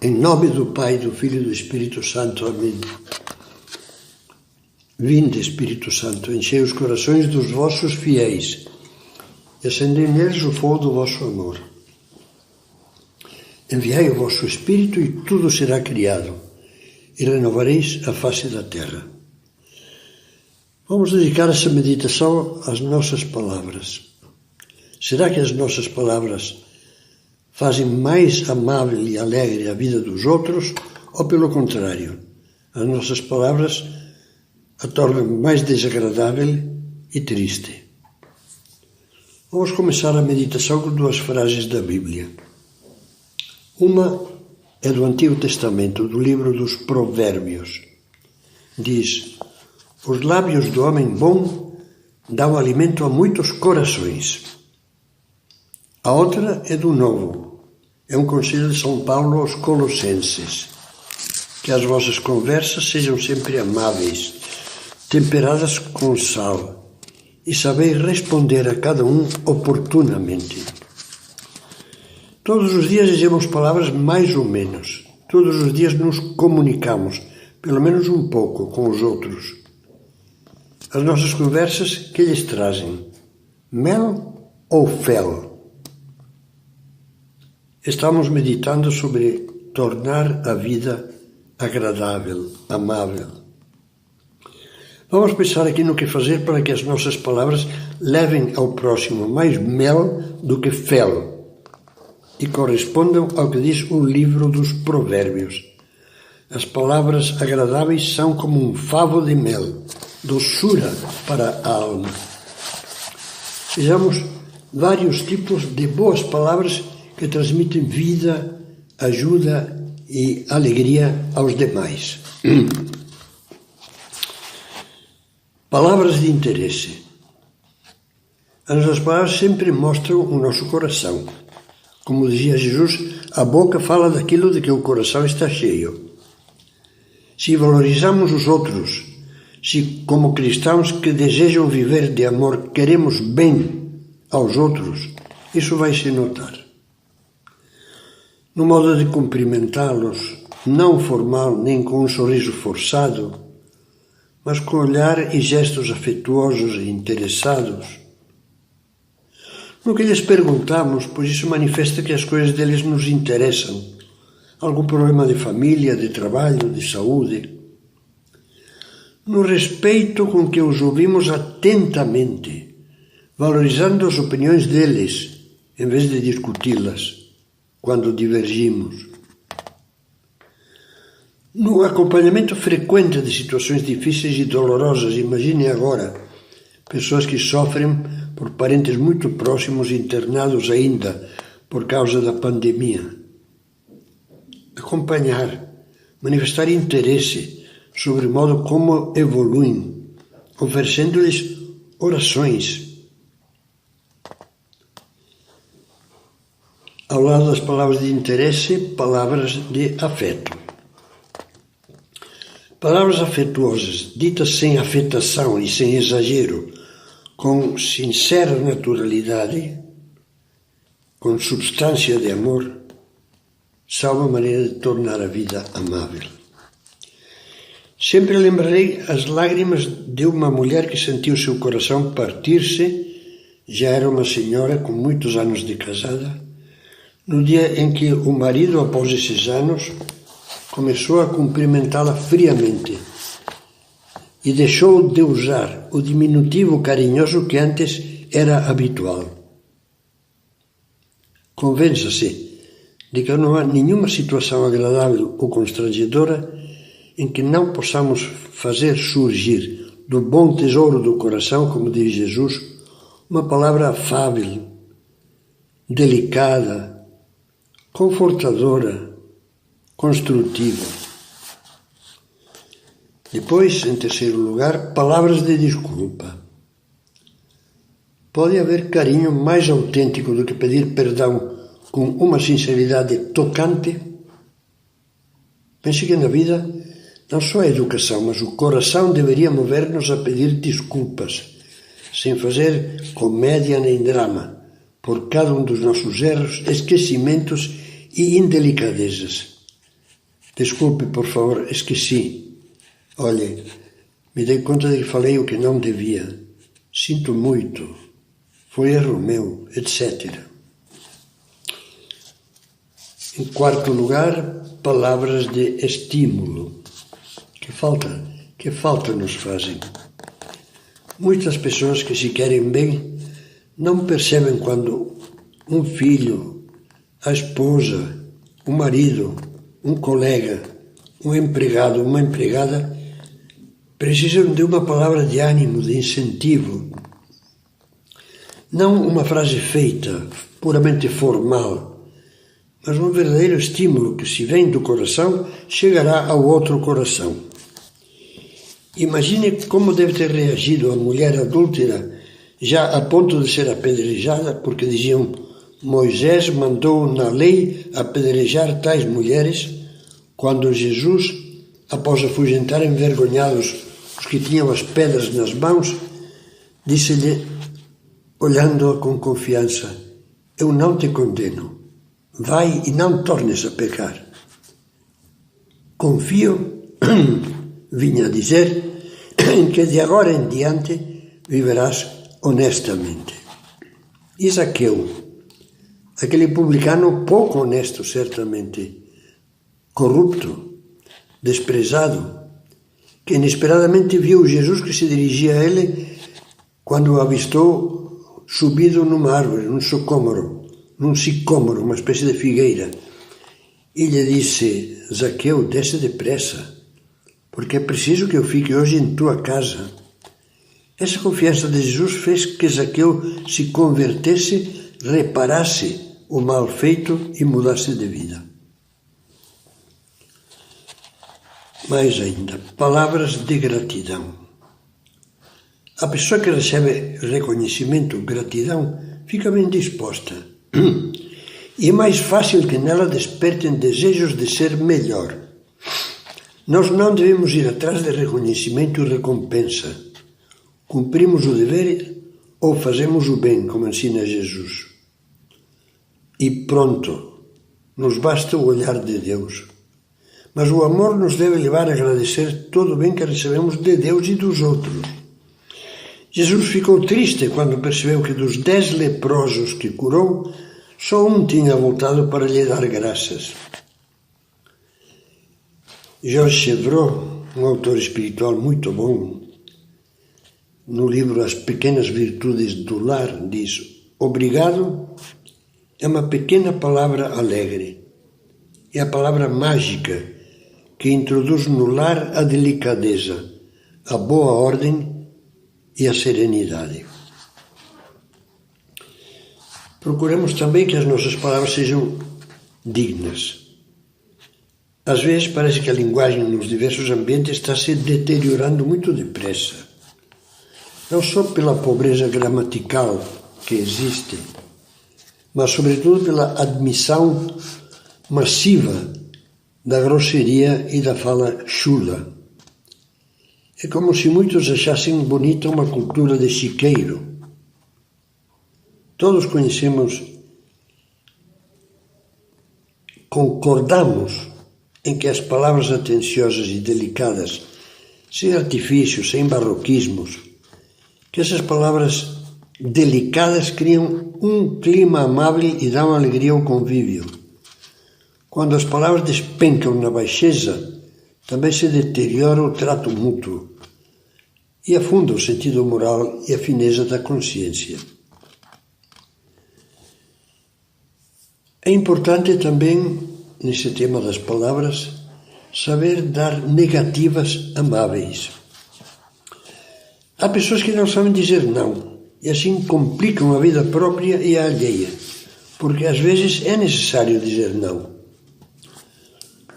Em nome do Pai, do Filho e do Espírito Santo. Amém. Vinde, Espírito Santo, enchei os corações dos vossos fiéis e acendei neles o fogo do vosso amor. Enviai o vosso Espírito e tudo será criado, e renovareis a face da terra. Vamos dedicar essa meditação às nossas palavras. Será que as nossas palavras fazem mais amável e alegre a vida dos outros, ou pelo contrário, as nossas palavras a tornam mais desagradável e triste? Vamos começar a meditação com duas frases da Bíblia. Uma é do Antigo Testamento, do livro dos Provérbios. Diz: os lábios do homem bom dão alimento a muitos corações. A outra é do Novo. É um conselho de São Paulo aos Colossenses. Que as vossas conversas sejam sempre amáveis, temperadas com sal, e sabeis responder a cada um oportunamente. Todos os dias dizemos palavras mais ou menos. Todos os dias nos comunicamos, pelo menos um pouco, com os outros. As nossas conversas, que lhes trazem? Mel ou fel? Estamos meditando sobre tornar a vida agradável, amável. Vamos pensar aqui no que fazer para que as nossas palavras levem ao próximo mais mel do que fel e correspondam ao que diz o livro dos Provérbios. As palavras agradáveis são como um favo de mel, doçura para a alma. Vejamos vários tipos de boas palavras que transmitem vida, ajuda e alegria aos demais. Palavras de interesse. As nossas palavras sempre mostram o nosso coração. Como dizia Jesus, a boca fala daquilo de que o coração está cheio. Se valorizamos os outros, se como cristãos que desejam viver de amor queremos bem aos outros, isso vai se notar. No modo de cumprimentá-los, não formal nem com um sorriso forçado, mas com olhar e gestos afetuosos e interessados. No que lhes perguntamos, pois isso manifesta que as coisas deles nos interessam. Algum problema de família, de trabalho, de saúde. No respeito com que os ouvimos atentamente, valorizando as opiniões deles, em vez de discuti-las, quando divergimos. No acompanhamento frequente de situações difíceis e dolorosas, imagine agora, pessoas que sofrem por parentes muito próximos internados ainda por causa da pandemia. Acompanhar, manifestar interesse sobre o modo como evoluem, oferecendo-lhes orações. Ao lado das palavras de interesse, palavras de afeto. Palavras afetuosas, ditas sem afetação e sem exagero, com sincera naturalidade, com substância de amor, são uma maneira de tornar a vida amável. Sempre lembrarei as lágrimas de uma mulher que sentiu seu coração partir-se, já era uma senhora com muitos anos de casada, no dia em que o marido, após esses anos, começou a cumprimentá-la friamente e deixou de usar o diminutivo carinhoso que antes era habitual. Convença-se de que não há nenhuma situação agradável ou constrangedora em que não possamos fazer surgir do bom tesouro do coração, como diz Jesus, uma palavra afável, delicada, confortadora, construtiva. Depois, em terceiro lugar, palavras de desculpa. Pode haver carinho mais autêntico do que pedir perdão com uma sinceridade tocante? Pense que na vida não só a educação, mas o coração deveria mover-nos a pedir desculpas, sem fazer comédia nem drama, por cada um dos nossos erros, esquecimentos e indelicadezas. Desculpe, por favor, esqueci. Olhe, me dei conta de que falei o que não devia. Sinto muito. Foi erro meu, etc. Em quarto lugar, palavras de estímulo. Que falta nos fazem. Muitas pessoas que se querem bem não percebem quando um filho, a esposa, o marido, um colega, um empregado, uma empregada precisam de uma palavra de ânimo, de incentivo. Não uma frase feita, puramente formal, mas um verdadeiro estímulo que, se vem do coração, chegará ao outro coração. Imagine como deve ter reagido a mulher adúltera, já a ponto de ser apedrejada, porque diziam: Moisés mandou na lei apedrejar tais mulheres, quando Jesus, após afugentar envergonhados os que tinham as pedras nas mãos, disse-lhe, olhando-a com confiança: eu não te condeno, vai e não tornes a pecar. Confio, vinha a dizer, em que de agora em diante viverás honestamente. E Zaqueu, aquele publicano pouco honesto, certamente, corrupto, desprezado, que inesperadamente viu Jesus que se dirigia a ele quando o avistou subido numa árvore, num sicômoro, uma espécie de figueira. E lhe disse: Zaqueu, desce depressa, porque é preciso que eu fique hoje em tua casa. Essa confiança de Jesus fez que Zaqueu se convertesse, reparasse o mal feito e mudasse de vida. Mais ainda, palavras de gratidão. A pessoa que recebe reconhecimento, gratidão, fica bem disposta. E é mais fácil que nela despertem desejos de ser melhor. Nós não devemos ir atrás de reconhecimento e recompensa. Cumprimos o dever ou fazemos o bem, como ensina Jesus. E pronto, nos basta o olhar de Deus. Mas o amor nos deve levar a agradecer todo o bem que recebemos de Deus e dos outros. Jesus ficou triste quando percebeu que dos 10 leprosos que curou, só um tinha voltado para lhe dar graças. Georges Chevreul, um autor espiritual muito bom, no livro As Pequenas Virtudes do Lar, diz: obrigado é uma pequena palavra alegre. É a palavra mágica que introduz no lar a delicadeza, a boa ordem e a serenidade. Procuremos também que as nossas palavras sejam dignas. Às vezes parece que a linguagem nos diversos ambientes está se deteriorando muito depressa. Não só pela pobreza gramatical que existe, mas sobretudo pela admissão massiva da grosseria e da fala chula. É como se muitos achassem bonita uma cultura de chiqueiro. Todos conhecemos, concordamos em que as palavras atenciosas e delicadas, sem artifícios, sem barroquismos, que essas palavras delicadas criam um clima amável e dão alegria ao convívio. Quando as palavras despencam na baixeza, também se deteriora o trato mútuo e afunda o sentido moral e a fineza da consciência. É importante também, nesse tema das palavras, saber dar negativas amáveis. Há pessoas que não sabem dizer não e assim complicam a vida própria e a alheia, porque às vezes é necessário dizer não.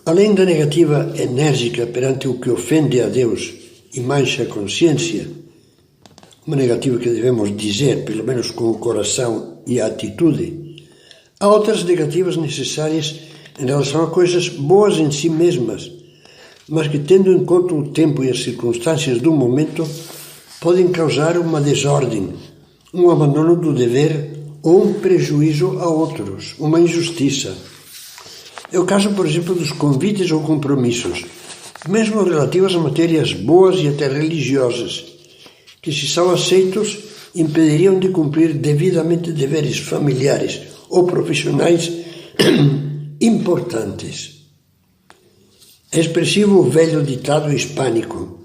Além da negativa enérgica perante o que ofende a Deus e mancha a consciência, uma negativa que devemos dizer, pelo menos com o coração e a atitude, há outras negativas necessárias em relação a coisas boas em si mesmas, mas que, tendo em conta o tempo e as circunstâncias do momento, podem causar uma desordem, um abandono do dever ou um prejuízo a outros, uma injustiça. É o caso, por exemplo, dos convites ou compromissos, mesmo relativos a matérias boas e até religiosas, que, se são aceitos, impediriam de cumprir devidamente deveres familiares ou profissionais importantes. É expressivo o velho ditado hispânico: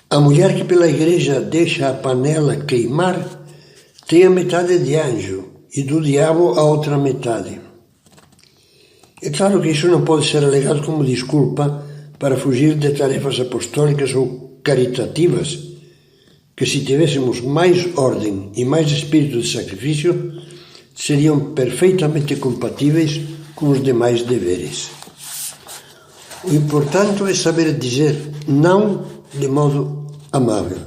a mulher que pela igreja deixa a panela queimar tem a metade de anjo e do diabo a outra metade. É claro que isso não pode ser alegado como desculpa para fugir de tarefas apostólicas ou caritativas, que, se tivéssemos mais ordem e mais espírito de sacrifício, seriam perfeitamente compatíveis com os demais deveres. O importante é saber dizer não de modo amável.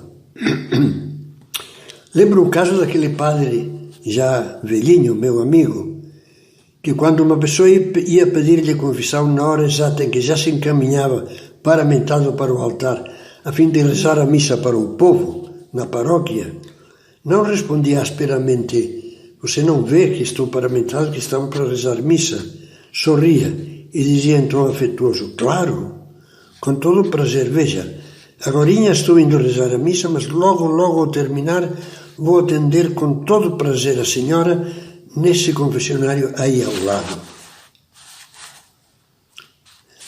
Lembro o caso daquele padre já velhinho, meu amigo, que quando uma pessoa ia pedir-lhe confissão na hora exata em que já se encaminhava paramentado para o altar, a fim de rezar a missa para o povo, na paróquia, não respondia asperamente: você não vê que estou paramentado, que estamos para rezar missa? Sorria e dizia em tom afetuoso: claro, com todo o prazer, veja, agorinha estou indo rezar a missa, mas logo ao terminar vou atender com todo o prazer a senhora nesse confessionário aí ao lado.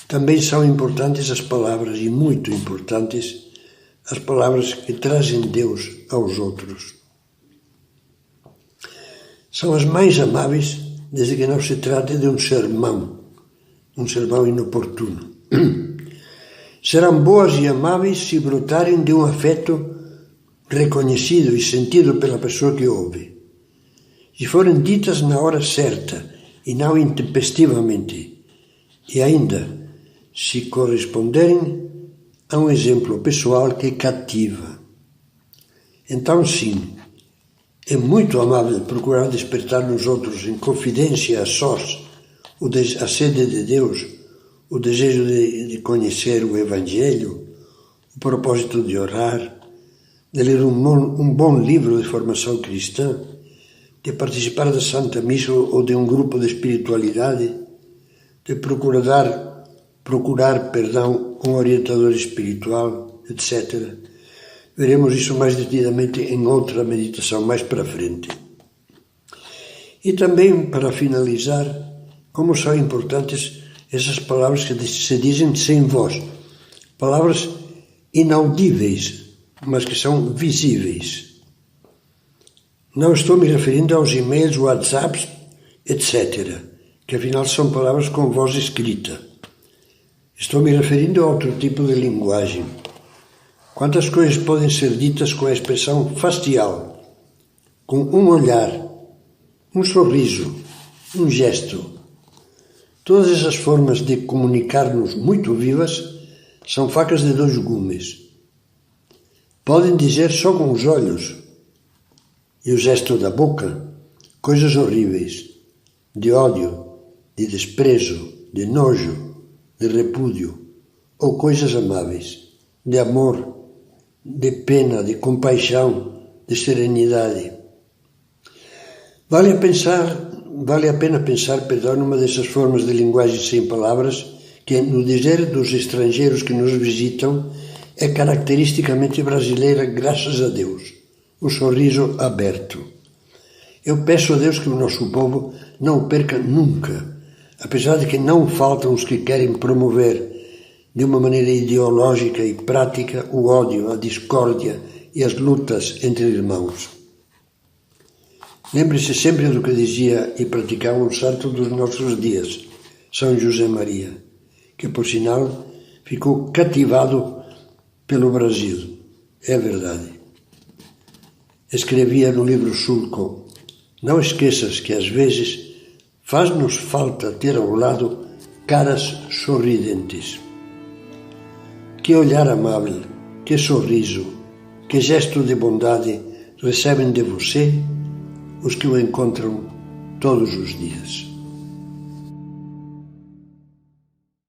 Também são importantes as palavras, e muito importantes, as palavras que trazem Deus aos outros. São as mais amáveis, desde que não se trate de um sermão inoportuno. Serão boas e amáveis se brotarem de um afeto reconhecido e sentido pela pessoa que ouve. Se forem ditas na hora certa e não intempestivamente, e ainda se corresponderem a um exemplo pessoal que cativa. Então, sim, é muito amável procurar despertar nos outros, em confidência a sós, a sede de Deus, o desejo de conhecer o Evangelho, o propósito de orar, de ler um bom livro de formação cristã, de participar da Santa Missa ou de um grupo de espiritualidade, de procurar um orientador espiritual, etc. Veremos isso mais detidamente em outra meditação mais para frente. E também, para finalizar, como são importantes essas palavras que se dizem sem voz, palavras inaudíveis, mas que são visíveis. Não estou me referindo aos e-mails, WhatsApps, etc., que afinal são palavras com voz escrita. Estou me referindo a outro tipo de linguagem. Quantas coisas podem ser ditas com a expressão facial, com um olhar, um sorriso, um gesto. Todas essas formas de comunicar-nos muito vivas são facas de dois gumes. Podem dizer só com os olhos e o gesto da boca coisas horríveis, de ódio, de desprezo, de nojo, de repúdio, ou coisas amáveis, de amor, de pena, de compaixão, de serenidade. Vale a pena pensar, numa dessas formas de linguagem sem palavras, que no dizer dos estrangeiros que nos visitam é caracteristicamente brasileira, graças a Deus, o sorriso aberto. Eu peço a Deus que o nosso povo não o perca nunca, apesar de que não faltam os que querem promover de uma maneira ideológica e prática o ódio, a discórdia e as lutas entre irmãos. Lembre-se sempre do que dizia e praticava um santo dos nossos dias, São José Maria, que, por sinal, ficou cativado pelo Brasil. É verdade. Escrevia no livro Sulco: não esqueças que, às vezes, faz-nos falta ter ao lado caras sorridentes. Que olhar amável, que sorriso, que gesto de bondade recebem de você os que o encontram todos os dias.